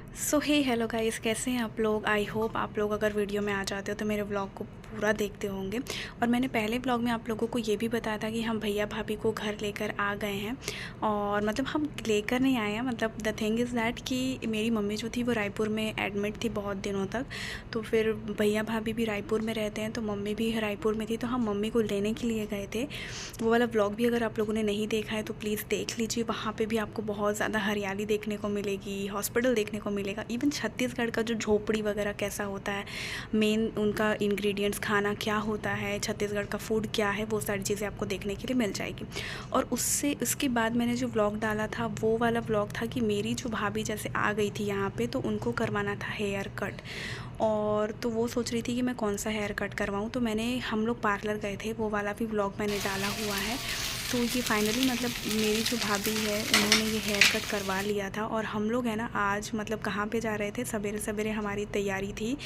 सो हे hello guys, कैसे हैं आप लोग। आई होप आप लोग अगर वीडियो में आ जाते हो तो मेरे व्लॉग को पूरा देखते होंगे। और मैंने पहले व्लॉग में आप लोगों को ये भी बताया था कि हम भैया भाभी को घर लेकर आ गए हैं। और मतलब हम लेकर नहीं आए हैं, मतलब द थिंग इज़ दैट कि मेरी मम्मी जो थी वो रायपुर में एडमिट थी बहुत दिनों तक। तो फिर भैया भाभी भी रायपुर में रहते हैं, तो मम्मी भी रायपुर में थी, तो हम मम्मी को लेने के लिए गए थे। वो वाला व्लॉग भी अगर आप लोगों ने नहीं देखा है तो प्लीज़ देख लीजिए। वहाँ पे भी आपको बहुत ज़्यादा हरियाली देखने को मिलेगी, हॉस्पिटल देखने को मिलेगा, इवन छत्तीसगढ़ का जो झोपड़ी वगैरह कैसा होता है, मेन उनका इंग्रेडिएंट्स खाना क्या होता है, छत्तीसगढ़ का फूड क्या है, वो सारी चीज़ें आपको देखने के लिए मिल जाएगी। और उसके बाद मैंने जो व्लॉग डाला था वो वाला व्लॉग था कि मेरी जो भाभी जैसे आ गई थी यहाँ पे, तो उनको करवाना था हेयर कट। और तो वो सोच रही थी कि मैं कौन सा हेयर कट करवाऊँ, तो हम लोग पार्लर गए थे, वो वाला भी व्लॉग मैंने डाला हुआ है। तो ये फाइनली मतलब मेरी जो भाभी है उन्होंने ये हेयर कट करवा लिया था। और हम लोग है ना आज मतलब कहाँ पे जा रहे थे, सवेरे सवेरे हमारी तैयारी थी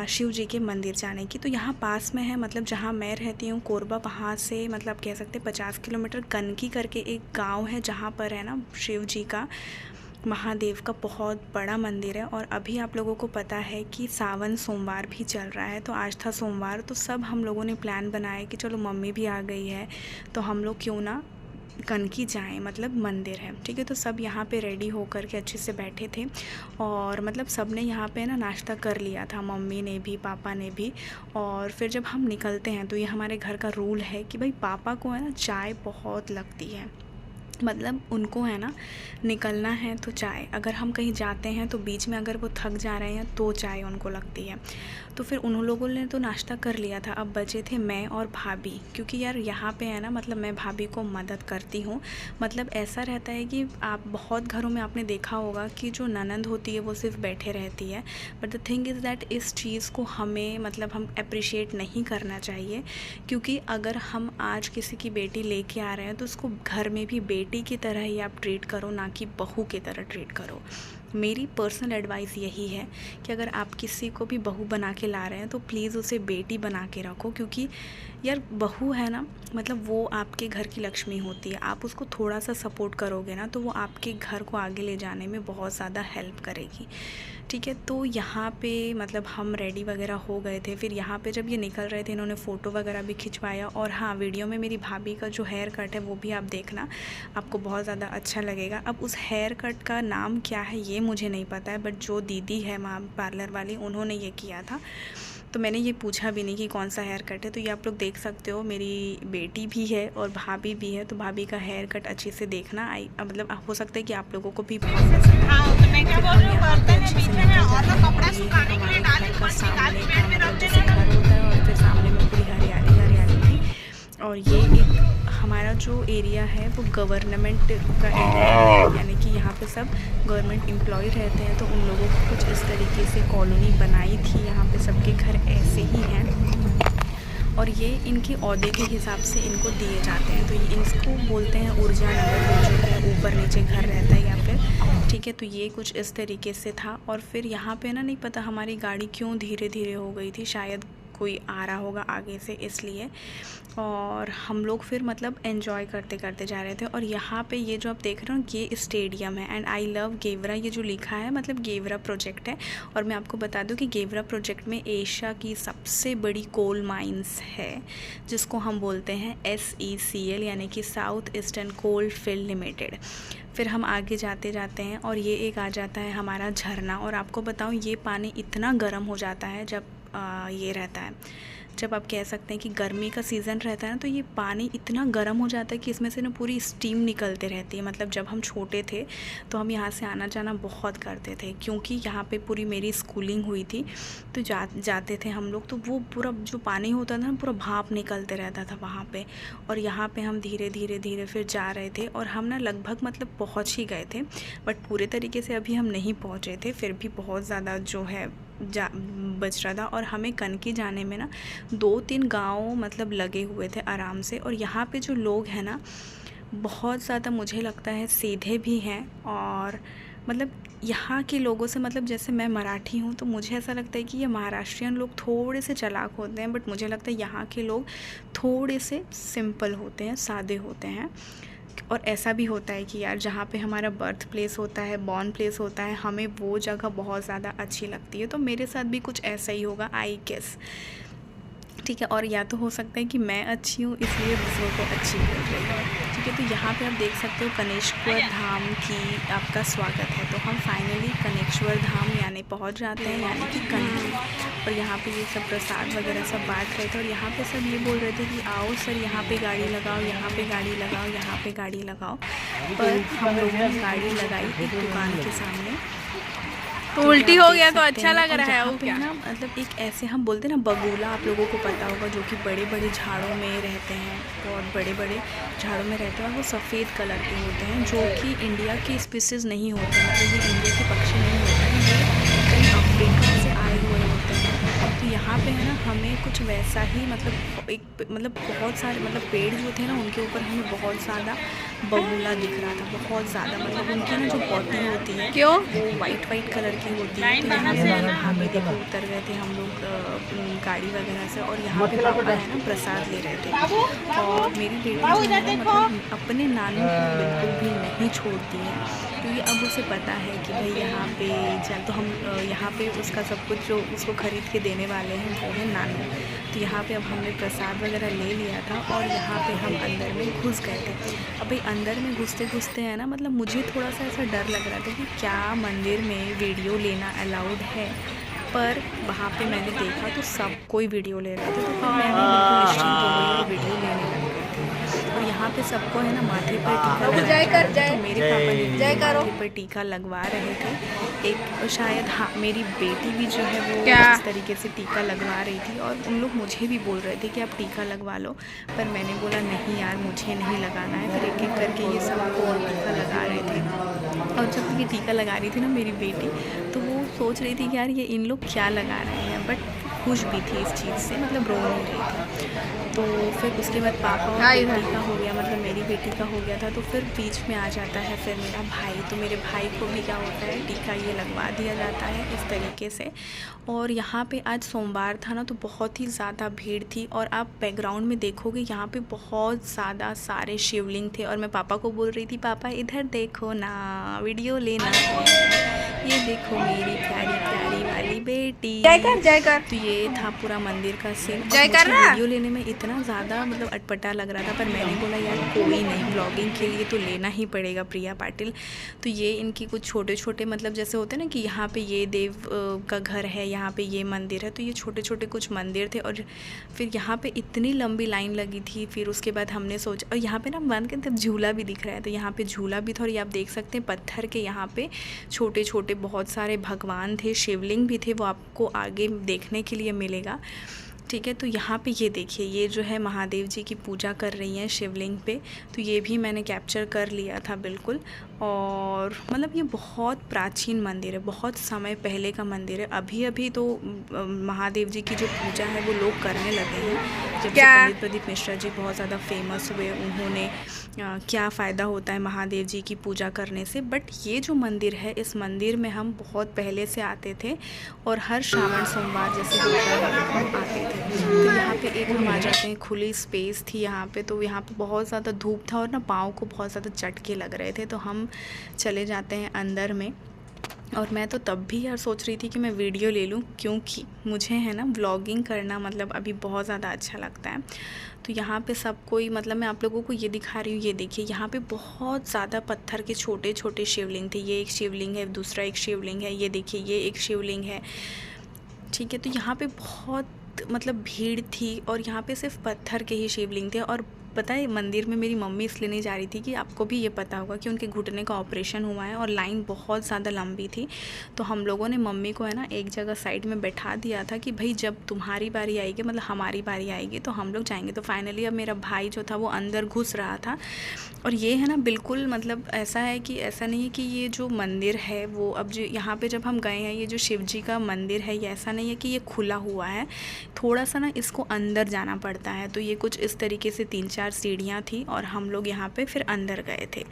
शिव जी के मंदिर जाने की। तो यहाँ पास में है, मतलब जहाँ मैं रहती हूँ कोरबा, वहाँ से मतलब कह सकते हैं 50 किलोमीटर कनकी करके एक गांव है, जहाँ पर है ना शिव जी का, महादेव का बहुत बड़ा मंदिर है। और अभी आप लोगों को पता है कि सावन सोमवार भी चल रहा है, तो आज था सोमवार, तो सब हम लोगों ने प्लान बनाया कि चलो मम्मी भी आ गई है तो हम लोग क्यों ना कनकी जाएं, मतलब मंदिर है, ठीक है। तो सब यहाँ पे रेडी होकर के अच्छे से बैठे थे। और मतलब सब ने यहाँ पे ना नाश्ता कर लिया था, मम्मी ने भी पापा ने भी। और फिर जब हम निकलते हैं तो ये हमारे घर का रूल है कि भाई पापा को है ना चाय बहुत लगती है, मतलब उनको है ना निकलना है तो चाय, अगर हम कहीं जाते हैं तो बीच में अगर वो थक जा रहे हैं तो चाय उनको लगती है। तो फिर उन लोगों ने तो नाश्ता कर लिया था, अब बचे थे मैं और भाभी, क्योंकि यार यहाँ पे है ना मतलब मैं भाभी को मदद करती हूँ। मतलब ऐसा रहता है कि आप बहुत घरों में आपने देखा होगा कि जो ननंद होती है वो सिर्फ बैठे रहती है, but the thing is that इस चीज़ को हमें मतलब हम अप्रिशिएट नहीं करना चाहिए। क्योंकि अगर हम आज किसी की बेटी लेके आ रहे हैं तो उसको घर में भी बेटी की तरह ही आप ट्रीट करो, ना कि बहू की तरह ट्रीट करो। मेरी पर्सनल एडवाइस यही है कि अगर आप किसी को भी बहू बना के ला रहे हैं तो प्लीज़ उसे बेटी बना के रखो। क्योंकि यार बहू है ना, मतलब वो आपके घर की लक्ष्मी होती है, आप उसको थोड़ा सा सपोर्ट करोगे ना तो वो आपके घर को आगे ले जाने में बहुत ज़्यादा हेल्प करेगी, ठीक है। तो यहाँ पे मतलब हम रेडी वगैरह हो गए थे। फिर यहाँ पे जब ये निकल रहे थे इन्होंने फ़ोटो वगैरह भी खिंचवाया। और हाँ, वीडियो में मेरी भाभी का जो हेयर कट है वो भी आप देखना, आपको बहुत ज़्यादा अच्छा लगेगा। अब उस हेयर कट का नाम क्या है ये मुझे नहीं पता है, बट जो दीदी है वहाँ पार्लर वाली उन्होंने ये किया था, तो मैंने ये पूछा भी नहीं कि कौन सा हेयर कट है। तो ये आप लोग देख सकते हो, मेरी बेटी भी है और भाभी भी है, तो भाभी का हेयर कट अच्छे से देखना। मतलब हो सकता है कि आप लोगों को भी बहुत पसंद आए। फिर हम यहाँ पे अच्छे से निकल जाते हैं और ये है हमारे घर का सामने का, मतलब जैसे घर होता है और फिर सामने में पूरी हरियाली हरियाली थी। और ये एक हमारा जो एरिया है वो गवर्नमेंट का एरिया है, यानी कि यहाँ पे सब गवर्नमेंट एम्प्लॉय रहते हैं, तो उन लोगों को कुछ इस तरीके से कॉलोनी बनाई थी। यहाँ पे सबके घर ऐसे ही हैं और ये इनके ओहदे के हिसाब से इनको दिए जाते हैं। तो ये इसको बोलते हैं ऊर्जा नगर, वो जो है ऊपर नीचे घर रहता है या फिर, ठीक है। तो ये कुछ इस तरीके से था। और फिर यहाँ पे ना नहीं पता हमारी गाड़ी क्यों धीरे धीरे हो गई थी, शायद कोई आ रहा होगा आगे से इसलिए। और हम लोग फिर मतलब एंजॉय करते करते जा रहे थे। और यहाँ पे ये जो आप देख रहे हो ये स्टेडियम है, एंड आई लव गेवरा, ये जो लिखा है मतलब गेवरा प्रोजेक्ट है। और मैं आपको बता दूं कि गेवरा प्रोजेक्ट में एशिया की सबसे बड़ी कोल माइंस है, जिसको हम बोलते हैं SECL, यानी कि south eastern coal field limited. फिर हम आगे जाते जाते हैं और ये एक आ जाता है हमारा झरना। और आपको बताऊं ये पानी इतना गर्म हो जाता है जब ये रहता है, जब आप कह सकते हैं कि गर्मी का सीज़न रहता है ना, तो ये पानी इतना गर्म हो जाता है कि इसमें से ना पूरी स्टीम निकलते रहती है। मतलब जब हम छोटे थे तो हम यहाँ से आना जाना बहुत करते थे, क्योंकि यहाँ पे पूरी मेरी स्कूलिंग हुई थी। तो जाते थे हम लोग, तो वो पूरा जो पानी होता था ना पूरा भाप निकलते रहता था वहाँ पे। और यहाँ पे हम धीरे धीरे धीरे फिर जा रहे थे और हम ना लगभग मतलब पहुँच ही गए थे, बट पूरे तरीके से अभी हम नहीं पहुँचे थे, फिर भी बहुत ज़्यादा जो है बच रहा था। और हमें कनकी जाने में ना 2-3 गांव मतलब लगे हुए थे आराम से। और यहाँ पे जो लोग हैं ना बहुत ज़्यादा मुझे लगता है सीधे भी हैं। और मतलब यहाँ के लोगों से, मतलब जैसे मैं मराठी हूँ तो मुझे ऐसा लगता है कि ये महाराष्ट्रियन लोग थोड़े से चालाक होते हैं, बट मुझे लगता है यहाँ के लोग थोड़े से सिंपल होते हैं, सादे होते हैं। और ऐसा भी होता है कि यार जहाँ पे हमारा बर्थ प्लेस होता है, बॉर्न प्लेस होता है, हमें वो जगह बहुत ज़्यादा अच्छी लगती है। तो मेरे साथ भी कुछ ऐसा ही होगा आई गेस, ठीक है। और या तो हो सकता है कि मैं अच्छी हूँ इसलिए दूसरों को अच्छी बोल रही हूँ, ठीक है। तो यहाँ पे आप देख सकते हो कनेश्वर धाम की आपका स्वागत है। तो हम फाइनली कनेश्वर धाम यानी पहुँच जाते हैं, यानी कि कनकी। और यहाँ पे ये सब प्रसाद वगैरह सब बांट रहे थे, और यहाँ पे सब ये बोल रहे थे कि आओ सर यहाँ पे गाड़ी लगाओ, यहाँ पे गाड़ी लगाओ, यहाँ पे गाड़ी लगाओ। पर हम लोगों ने गाड़ी लगाई एक दुकान के सामने। तो उल्टी हो गया तो अच्छा लग रहा है वो क्या ना, मतलब एक ऐसे हम बोलते हैं ना बगुला, आप लोगों को पता होगा, जो कि बड़े बड़े झाड़ों में रहते हैं, बहुत बड़े बड़े झाड़ों में रहते हैं, और वो सफ़ेद कलर के होते हैं, जो कि इंडिया के स्पीसीज़ नहीं होते हैं, मतलब ये इंडिया के पक्षी नहीं होते हैं, ये कहीं अफ्रीका से आए हुए होते हैं। तो यहाँ पे है ना हमें कुछ वैसा ही मतलब एक मतलब बहुत सारे मतलब पेड़ जो थे ना उनके ऊपर हमें बहुत ज़्यादा बगुला दिख रहा था, बहुत ज़्यादा। मतलब उनकी ना जो बॉडी होती है क्यों वो वाइट कलर की होती है। तो यहाँ पे मेरे भाभी देखो उतर गए थे हम लोग गाड़ी वगैरह से, और यहाँ पे पापा है ना प्रसाद ले रहे थे। और मेरी बेटी जो है ना मतलब अपने नानू को बिल्कुल भी नहीं छोड़ती है, क्योंकि अब उसे पता है कि भाई यहाँ पे चल तो हम यहाँ पे उसका सब कुछ जो उसको ख़रीद के देने वाले हैं वो है नानू। तो यहाँ पे अब हमने प्रसाद वगैरह ले लिया था, और यहाँ पे हम अंदर में घुस गए थे। अब भाई अंदर में घुसते घुसते है ना मतलब मुझे थोड़ा सा ऐसा डर लग रहा था कि क्या मंदिर में वीडियो लेना अलाउड है। पर वहाँ पे मैंने देखा तो सब कोई वीडियो ले रहा था, तो फिर मैंने बिल्कुल निश्चिंत हो गई और वीडियो लेने लग गई थी। और यहाँ पे सबको है ना माथे पर टीका लगा, तो मेरे पापा ने माथे पर टीका लगवा रहे थे। एक शायद हाँ मेरी बेटी भी जो है वो इस तरीके से टीका लगवा रही थी, और उन लोग मुझे भी बोल रहे थे कि आप टीका लगवा लो, पर मैंने बोला नहीं यार मुझे नहीं लगाना है। फिर एक एक करके ये सबको टीका लगा रहे थे, और जब ये टीका लगा रही थी ना मेरी बेटी, तो वो सोच रही थी कि यार ये इन लोग क्या लगा रहे हैं, बट खुश भी थी इस चीज़ से, मतलब रो नहीं रही थी। तो फिर उसके बाद पापा और बेटी का हो गया, मतलब मेरी बेटी का हो गया था, तो फिर बीच में आ जाता है फिर मेरा भाई। तो मेरे भाई को भी क्या होता है टीका ये लगवा दिया जाता है इस तरीके से। और यहाँ पे आज सोमवार था ना, तो बहुत ही ज़्यादा भीड़ थी, और आप बैकग्राउंड में देखोगे यहाँ पे बहुत ज़्यादा सारे शिवलिंग थे। और मैं पापा को बोल रही थी पापा इधर देखो ना, वीडियो लेना है, ये देखो मेरी प्यारी प्यारी वाली बेटी। जय कर। तो ये था पूरा मंदिर का सीन। वीडियो लेने में इतना ज़्यादा मतलब अटपटा लग रहा था, पर मैंने बोला यार कोई नहीं, ब्लॉगिंग के लिए तो लेना ही पड़ेगा प्रिया पाटिल। तो ये इनकी कुछ छोटे छोटे मतलब जैसे होते हैं ना कि यहाँ पे ये देव का घर है, यहाँ पे ये मंदिर है, तो ये छोटे छोटे कुछ मंदिर थे। और फिर यहाँ पे इतनी लंबी लाइन लगी थी। फिर उसके बाद हमने सोचा, और यहाँ पे ना वन के तब झूला भी दिख रहा है, तो यहाँ पे झूला भी था। और ये आप देख सकते हैं पत्थर के यहाँ पे छोटे छोटे बहुत सारे भगवान थे, शिवलिंग भी थे, वो आपको आगे देखने के लिए मिलेगा, ठीक है। तो यहाँ पे ये देखिए, ये जो है महादेव जी की पूजा कर रही हैं शिवलिंग पे, तो ये भी मैंने कैप्चर कर लिया था बिल्कुल। और मतलब ये बहुत प्राचीन मंदिर है, बहुत समय पहले का मंदिर है। अभी अभी तो महादेव जी की जो पूजा है वो लोग करने लगे हैं, जब से पंडित प्रदीप मिश्रा जी बहुत ज़्यादा फेमस हुए, उन्होंने क्या फ़ायदा होता है महादेव जी की पूजा करने से। बट ये जो मंदिर है, इस मंदिर में हम बहुत पहले से आते थे, और हर श्रावण सोमवार जैसे होता है हम आते थे। तो यहाँ पे एक हम आ जाते हैं, खुली स्पेस थी यहाँ पे, तो यहाँ पे बहुत ज़्यादा धूप था और ना पाँव को बहुत ज़्यादा चटके लग रहे थे, तो हम चले जाते हैं अंदर में। और मैं तो तब भी यार सोच रही थी कि मैं वीडियो ले लूँ, क्योंकि मुझे है ना व्लॉगिंग करना मतलब अभी बहुत ज़्यादा अच्छा लगता है। तो यहाँ पे सब कोई मतलब मैं आप लोगों को ये दिखा रही हूँ, ये देखिए यहाँ पे बहुत ज़्यादा पत्थर के छोटे छोटे शिवलिंग थे। ये एक शिवलिंग है, दूसरा एक शिवलिंग है, ये देखिए ये एक शिवलिंग है, ठीक है। तो यहाँ पे बहुत मतलब भीड़ थी, और यहाँ पे सिर्फ पत्थर के ही शिवलिंग थे। और पता है मंदिर में मेरी मम्मी इसलिए नहीं जा रही थी कि आपको भी ये पता होगा कि उनके घुटने का ऑपरेशन हुआ है, और लाइन बहुत ज़्यादा लंबी थी। तो हम लोगों ने मम्मी को है ना एक जगह साइड में बैठा दिया था कि भाई जब तुम्हारी बारी आएगी, मतलब हमारी बारी आएगी, तो हम लोग जाएंगे। तो फाइनली अब मेरा भाई जो था वो अंदर घुस रहा था। और ये है ना बिल्कुल मतलब ऐसा है कि ऐसा नहीं है कि ये जो मंदिर है वो अब जो यहाँ पे जब हम गए हैं, ये जो शिव जी का मंदिर है, ये ऐसा नहीं है कि ये खुला हुआ है, थोड़ा सा ना इसको अंदर जाना पड़ता है। तो ये कुछ इस तरीके से 3-4 सीढ़ियाँ थी, और हम लोग यहाँ पे फिर अंदर गए थे।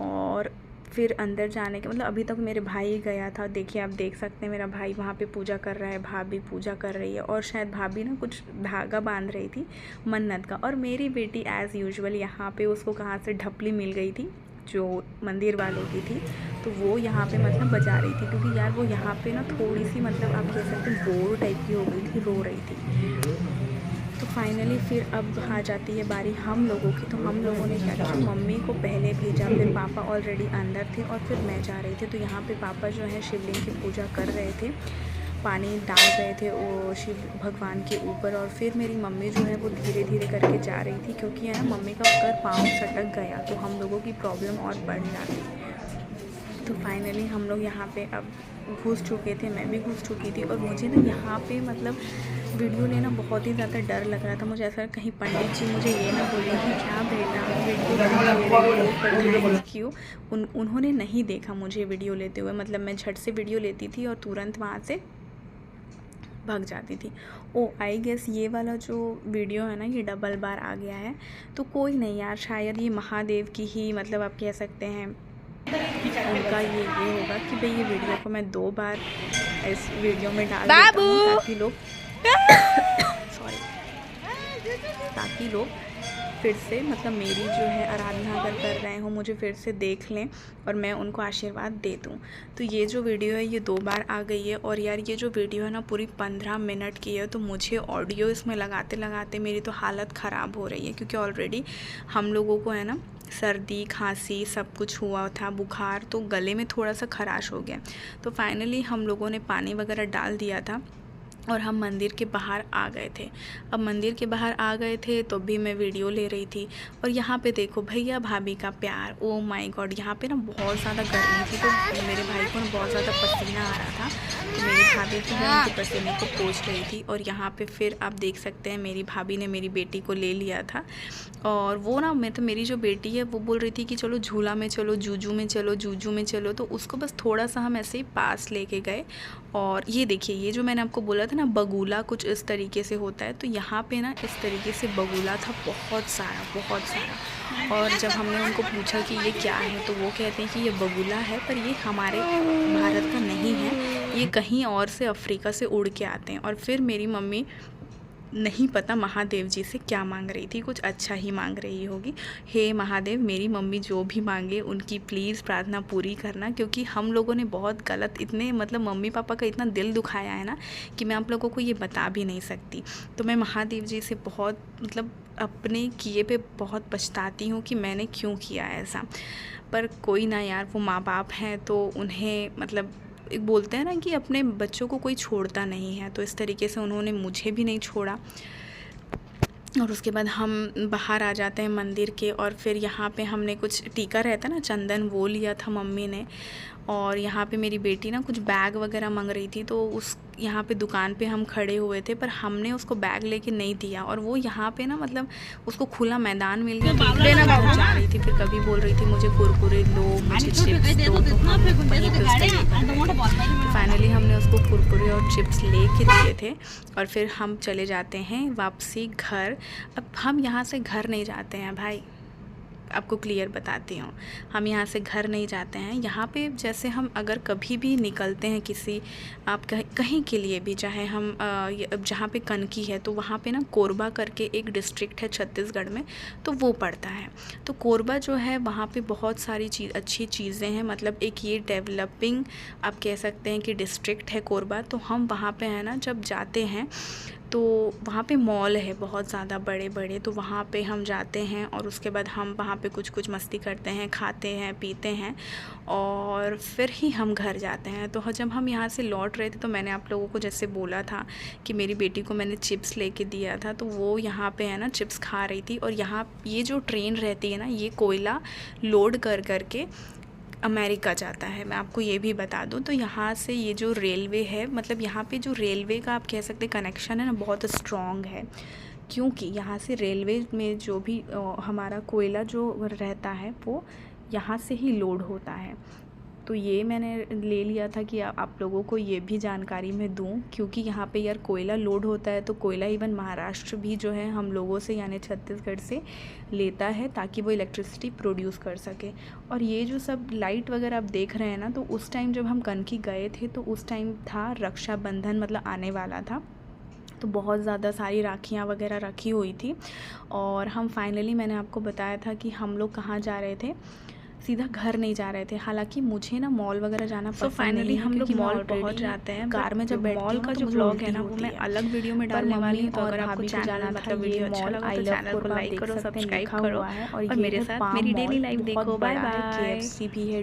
और फिर अंदर जाने के मतलब अभी तक मेरे भाई गया था। देखिए आप देख सकते हैं मेरा भाई वहाँ पे पूजा कर रहा है, भाभी पूजा कर रही है और शायद भाभी ना कुछ धागा बांध रही थी मन्नत का। और मेरी बेटी एज़ यूजुअल यहाँ पे उसको कहाँ से ढपली मिल गई थी जो मंदिर वालों की थी, तो वो यहाँ पे मतलब बजा रही थी, क्योंकि यार वो यहाँ पे ना थोड़ी सी मतलब आप कह सकते हैं बोर टाइप की हो गई थी, रो रही थी। तो फाइनली फिर अब आ जाती है बारी हम लोगों की। तो हम लोगों ने क्या किया, मम्मी को पहले भेजा, फिर पापा ऑलरेडी अंदर थे और फिर मैं जा रही थी। तो यहाँ पे पापा जो है शिवलिंग की पूजा कर रहे थे, पानी डाल रहे थे वो शिव भगवान के ऊपर। और फिर मेरी मम्मी जो है वो धीरे धीरे करके जा रही थी, क्योंकि है ना मम्मी का अगर पाँव सटक गया तो हम लोगों की प्रॉब्लम और बढ़ जाती। तो फाइनली हम लोग यहाँ पे अब घुस चुके थे, मैं भी घुस चुकी थी। और मुझे ना यहाँ पे मतलब वीडियो लेना बहुत ही ज़्यादा डर लग रहा था। मुझे ऐसा कहीं पंडित जी मुझे ये ना बोले कि क्या बेटा वीडियो क्यों ले रही हो, क्यों। उन्होंने नहीं देखा मुझे वीडियो लेते हुए, मतलब मैं झट से वीडियो लेती थी और तुरंत वहाँ से भाग जाती थी। ओ आई गेस ये वाला जो वीडियो है ना ये डबल बार आ गया है, तो कोई नहीं यार, शायद ये महादेव की ही मतलब आप कह सकते हैं उनका ये होगा कि भाई ये वीडियो को मैं 2 बार इस वीडियो में डाल देता हूँ ताकि लोग ताकि लोग फिर से मतलब मेरी जो है आराधना अगर कर रहे हो मुझे फिर से देख लें और मैं उनको आशीर्वाद दे दूँ। तो ये जो वीडियो है ये 2 बार आ गई है। और यार ये जो वीडियो है ना पूरी 15 मिनट की है, तो मुझे ऑडियो इसमें लगाते लगाते मेरी तो हालत ख़राब हो रही है, क्योंकि ऑलरेडी हम लोगों को है ना सर्दी खांसी सब कुछ हुआ था, बुखार, तो गले में थोड़ा सा खराश हो गया। तो फाइनली हम लोगों ने पानी वगैरह डाल दिया था और हम मंदिर के बाहर आ गए थे। अब मंदिर के बाहर आ गए थे तो भी मैं वीडियो ले रही थी। और यहाँ पे देखो भैया भाभी का प्यार, ओ माय गॉड। यहाँ पे ना बहुत ज़्यादा गर्मी थी, तो मेरे भाई को ना बहुत ज़्यादा पसीना आ रहा था, तो मेरी भाभी जो है उनके पसीने को पोंछ रही थी। और यहाँ पे फिर आप देख सकते हैं मेरी भाभी ने मेरी बेटी को ले लिया था। और वो ना मेरी जो बेटी है वो बोल रही थी कि चलो झूला में चलो, जूजू में चलो, जूजू में चलो। तो उसको बस थोड़ा सा हम ऐसे ही पास लेके गए। और ये देखिए ये जो मैंने आपको बोला था ना बगुला कुछ इस तरीके से होता है, तो यहाँ पे ना इस तरीके से बगुला था बहुत सारा। और जब हमने उनको पूछा कि ये क्या है, तो वो कहते हैं कि ये बगुला है, पर ये हमारे भारत का नहीं है, ये कहीं और से अफ्रीका से उड़ के आते हैं। और फिर मेरी मम्मी नहीं पता महादेव जी से क्या मांग रही थी, कुछ अच्छा ही मांग रही होगी। हे महादेव, मेरी मम्मी जो भी मांगे उनकी प्लीज़ प्रार्थना पूरी करना, क्योंकि हम लोगों ने बहुत गलत इतने मतलब मम्मी पापा का इतना दिल दुखाया है ना कि मैं आप लोगों को ये बता भी नहीं सकती। तो मैं महादेव जी से बहुत मतलब अपने किए पे बहुत पछताती हूँ कि मैंने क्यों किया ऐसा। पर कोई ना यार, वो माँ बाप हैं तो उन्हें मतलब एक बोलते हैं ना कि अपने बच्चों को कोई छोड़ता नहीं है, तो इस तरीके से उन्होंने मुझे भी नहीं छोड़ा। और उसके बाद हम बाहर आ जाते हैं मंदिर के। और फिर यहाँ पे हमने कुछ टीका रहता है ना चंदन, वो लिया था मम्मी ने। और यहाँ पे मेरी बेटी ना कुछ बैग वगैरह मांग रही थी, तो उस यहाँ पे दुकान पे हम खड़े हुए थे, पर हमने उसको बैग लेके नहीं दिया। और वो यहाँ पे ना मतलब उसको खुला मैदान मिल गया, तो लेना जा रही थी। फिर कभी बोल रही थी मुझे कुरकुरे लो, मुझे चिप्स दो, तो हम वहीं पे फाइनली हमने उसको कुरकुरे और चिप्स ले के दिए थे। और फिर हम चले जाते हैं वापसी घर। अब हम यहाँ से घर नहीं जाते हैं भाई, आपको क्लियर बताती हूँ, हम यहाँ से घर नहीं जाते हैं। यहाँ पे जैसे हम अगर कभी भी निकलते हैं किसी आप कहीं के लिए भी, चाहे हम जहाँ पे कनकी है तो वहाँ पे ना कोरबा करके एक डिस्ट्रिक्ट है छत्तीसगढ़ में, तो वो पड़ता है। तो कोरबा जो है वहाँ पे बहुत सारी अच्छी चीज़ें हैं, मतलब एक ये डेवलपिंग आप कह सकते हैं कि डिस्ट्रिक्ट है कोरबा। तो हम वहाँ पे है ना जब जाते हैं तो वहाँ पे मॉल है बहुत ज़्यादा बड़े बड़े, तो वहाँ पे हम जाते हैं और उसके बाद हम वहाँ पे कुछ मस्ती करते हैं, खाते हैं, पीते हैं और फिर ही हम घर जाते हैं। तो जब हम यहाँ से लौट रहे थे तो मैंने आप लोगों को जैसे बोला था कि मेरी बेटी को मैंने चिप्स लेके दिया था, तो वो यहाँ पे है ना चिप्स खा रही थी। और यहाँ ये जो ट्रेन रहती है ना, ये कोयला लोड कर करके अमेरिका जाता है, मैं आपको ये भी बता दूं। तो यहाँ से ये जो रेलवे है, मतलब यहाँ पे जो रेलवे का आप कह सकते हैं कनेक्शन है ना, बहुत स्ट्रॉन्ग है, क्योंकि यहाँ से रेलवे में जो भी हमारा कोयला जो रहता है वो यहाँ से ही लोड होता है। तो ये मैंने ले लिया था कि आप लोगों को ये भी जानकारी मैं दूं, क्योंकि यहाँ पे यार कोयला लोड होता है, तो कोयला इवन महाराष्ट्र भी जो है हम लोगों से यानी छत्तीसगढ़ से लेता है ताकि वो इलेक्ट्रिसिटी प्रोड्यूस कर सके। और ये जो सब लाइट वगैरह आप देख रहे हैं ना, तो उस टाइम जब हम कनकी गए थे तो उस टाइम था रक्षाबंधन, मतलब आने वाला था, तो बहुत ज़्यादा सारी राखियाँ वगैरह रखी हुई थी। और हम फाइनली, मैंने आपको बताया था कि हम लोग कहाँ जा रहे थे, सीधा घर नहीं जा रहे थे। हालांकि मुझे ना मॉल वगैरह जाना पसंद फाइनली नहीं है, हम लोग क्योंकि मॉल मैं पहुंच already जाते हैं। कार में जब बैठती मॉल हूँ का तो जो मुझे ब्लॉग उल्टी है ना, वो होती मैं है। अलग वीडियो में पर डालने मम्मी वाली हूँ, तो और अगर आपको भाभी को चैनल जाना था, मतलब ये वीडियो अच्छा मॉल लगा आई तो लव चैनल को कोरबा लाइक देख करो, सकते हैं, सब्सक्राइब लिखा करो हुआ है। और और ये मेरे है साथ पाम मेरी मॉल, डेली लाइफ बहुत देखो। बाय बड़ा है, बाय। KFC भी है,